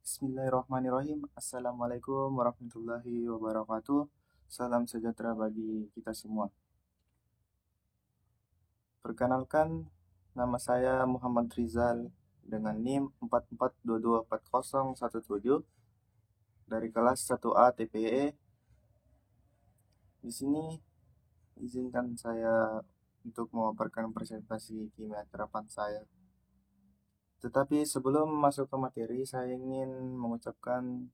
Bismillahirrahmanirrahim. Assalamualaikum warahmatullahi wabarakatuh. Salam sejahtera bagi kita semua. Perkenalkan, nama saya Muhammad Rizal dengan NIM 44224017 dari kelas 1A TPE. Di sini izinkan saya untuk memaparkan presentasi kimia terapan saya. Tetapi sebelum masuk ke materi, saya ingin mengucapkan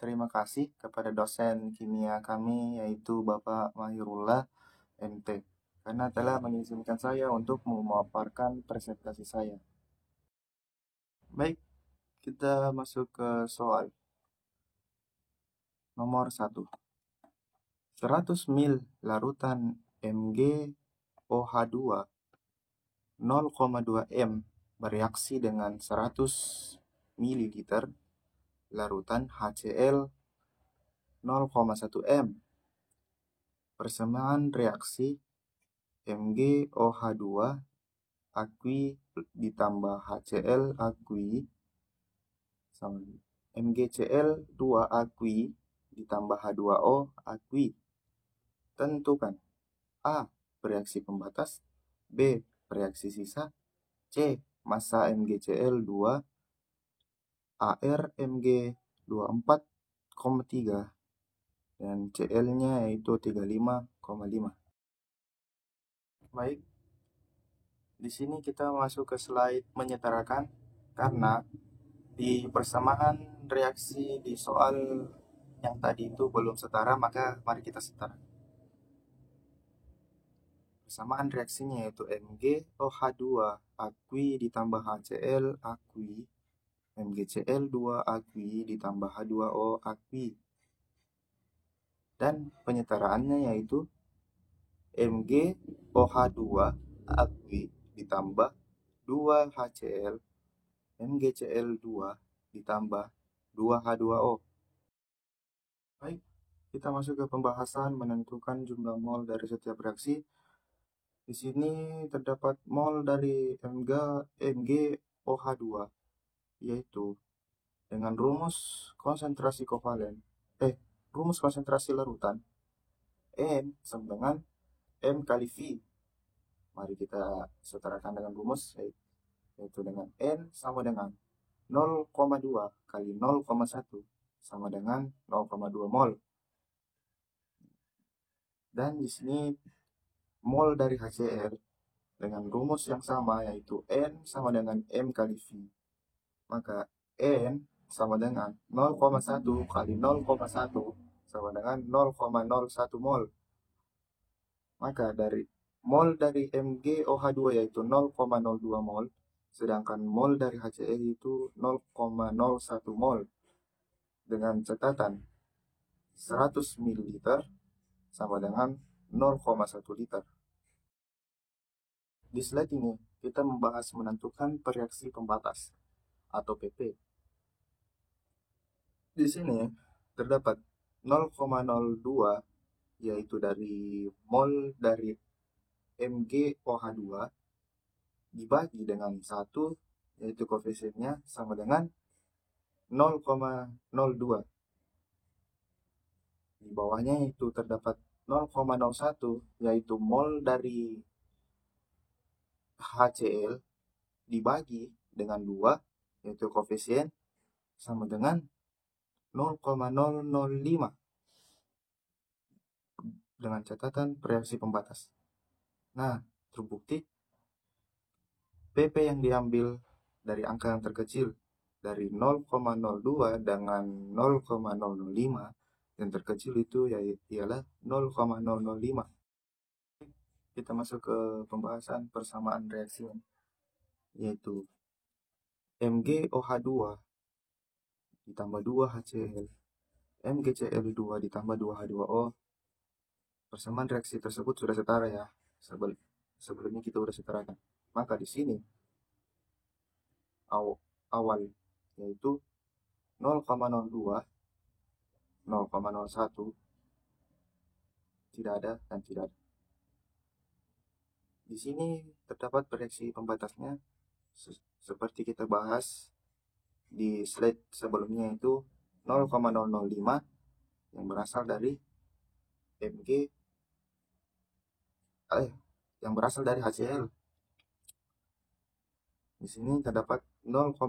terima kasih kepada dosen kimia kami, yaitu Bapak Mahirullah MT, karena telah mengizinkan saya untuk memaparkan presentasi saya. Baik, kita masuk ke soal nomor 1. 100 ml larutan MgOH2 0,2 m bereaksi dengan 100 ml larutan HCl 0,1 m. Persamaan reaksi MgOH2 aqui ditambah HCl aqui sama MgCl2 aqui ditambah H2O aqui. Tentukan A. Reaksi pembatas, B. Reaksi sisa, C. Massa MgCl2 AR Mg24,3 dan Cl-nya yaitu 35,5. Baik, di sini kita masuk ke slide menyetarakan, karena di persamaan reaksi di soal yang tadi itu belum setara, maka mari kita setara. Persamaan reaksinya yaitu MgOH2 aqui ditambah HCl aqui, MgCl2 aqui ditambah H2O aqui. Dan penyetaraannya yaitu MgOH2 aqui ditambah 2 HCl MgCl2 ditambah 2 H2O. Baik, kita masuk ke pembahasan menentukan jumlah mol dari setiap reaksi. Di sini terdapat mol dari MgOH2, yaitu dengan rumus konsentrasi kovalen, rumus konsentrasi larutan, N sama dengan M kali V. Mari kita setarakan dengan rumus, yaitu dengan N sama dengan 0,2 kali 0,1 sama dengan 0,2 mol. Dan di sini mol dari HCl dengan rumus yang sama, yaitu N sama dengan M kali V. Maka N sama dengan 0,1 kali 0,1 sama dengan 0,01 mol. Maka dari mol dari MgOH2 yaitu 0,02 mol, sedangkan mol dari HCl itu 0,01 mol. Dengan catatan 100 ml sama dengan 0,1 liter. Di slide ini kita membahas menentukan reaksi pembatas atau PP. Di sini terdapat 0,02 yaitu dari mol dari MgOH2 dibagi dengan 1, yaitu koefisiennya sama dengan 0,02. Di bawahnya itu terdapat 0,01 yaitu mol dari HCl dibagi dengan 2, yaitu koefisien sama dengan 0,005 dengan catatan reaksi pembatas. Nah, terbukti PP yang diambil dari angka yang terkecil dari 0,02 dengan 0,005, yang terkecil itu ialah 0,005. Kita masuk ke pembahasan persamaan reaksi, yaitu MgOH2 ditambah 2 HCl MgCl2 ditambah 2 H2O. Persamaan reaksi tersebut sudah setara ya. Sebelumnya kita sudah setarakan. Maka di sini awal yaitu 0,02, 0,01 tidak ada dan tidak ada. Di sini terdapat reaksi pembatasnya seperti kita bahas di slide sebelumnya itu 0,005 yang berasal dari Mg yang berasal dari HCl. Di sini terdapat 0,01,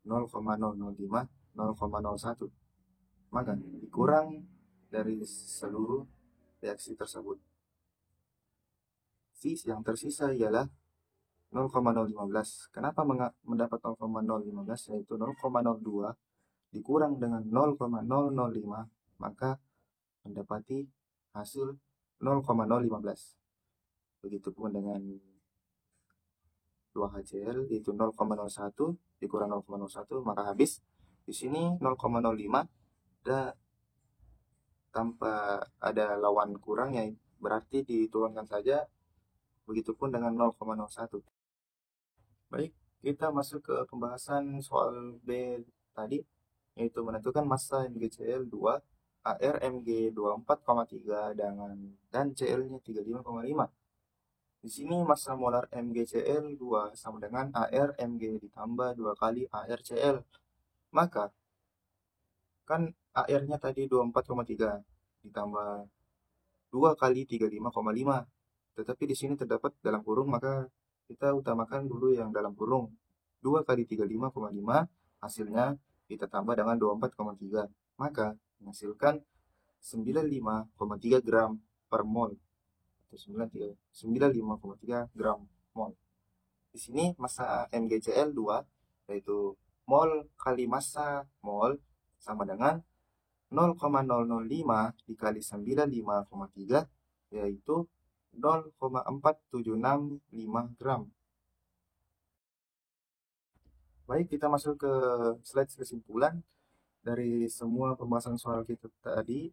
0,005, 0,01. Maka dikurang dari seluruh reaksi tersebut. Yang tersisa ialah 0,015. Kenapa mendapat 0,015, yaitu 0,02 dikurang dengan 0,005, maka mendapati hasil 0,015. Begitupun dengan 2HCl, yaitu 0,01 dikurang 0,01, maka habis. Di sini 0,05 tanpa ada lawan kurang, ya berarti diturunkan saja. Begitupun dengan 0,01. Baik, kita masuk ke pembahasan soal B tadi, yaitu menentukan massa MgCl2 ArMg 24,3 dan Cl-nya 35,5. Di sini massa molar MgCl2 sama dengan ArMg ditambah 2 kali ArCl. Maka kan AR-nya tadi 24,3 ditambah 2 kali 35,5. Tetapi di sini terdapat dalam kurung, maka kita utamakan dulu yang dalam kurung. 2 kali 35,5 hasilnya kita tambah dengan 24,3. Maka menghasilkan 95,3 gram per mol. Atau 95,3 gram mol. Di sini massa MgCl2 yaitu mol kali massa mol sama dengan 0,005 dikali 95,3 yaitu 0,4765 gram. Baik, kita masuk ke slide kesimpulan dari semua pembahasan soal kita tadi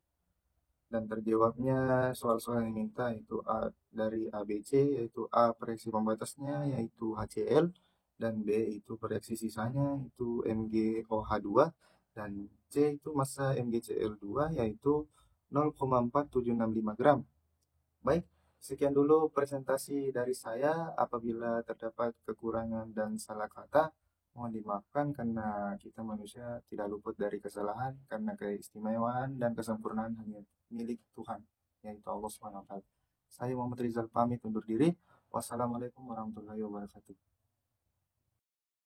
dan terjawabnya soal-soal yang minta, yaitu dari ABC, yaitu A proyeksi pembatasnya yaitu HCl, dan B itu proyeksi sisanya yaitu MgOH2, dan C itu massa MgCl2 yaitu 0,4765 gram. Baik, sekian dulu presentasi dari saya. Apabila terdapat kekurangan dan salah kata, mohon dimaafkan karena kita manusia tidak luput dari kesalahan, karena keistimewaan dan kesempurnaan hanya milik Tuhan, yaitu Allah SWT. Saya Muhammad Rizal pamit undur diri. Wassalamualaikum warahmatullahi wabarakatuh.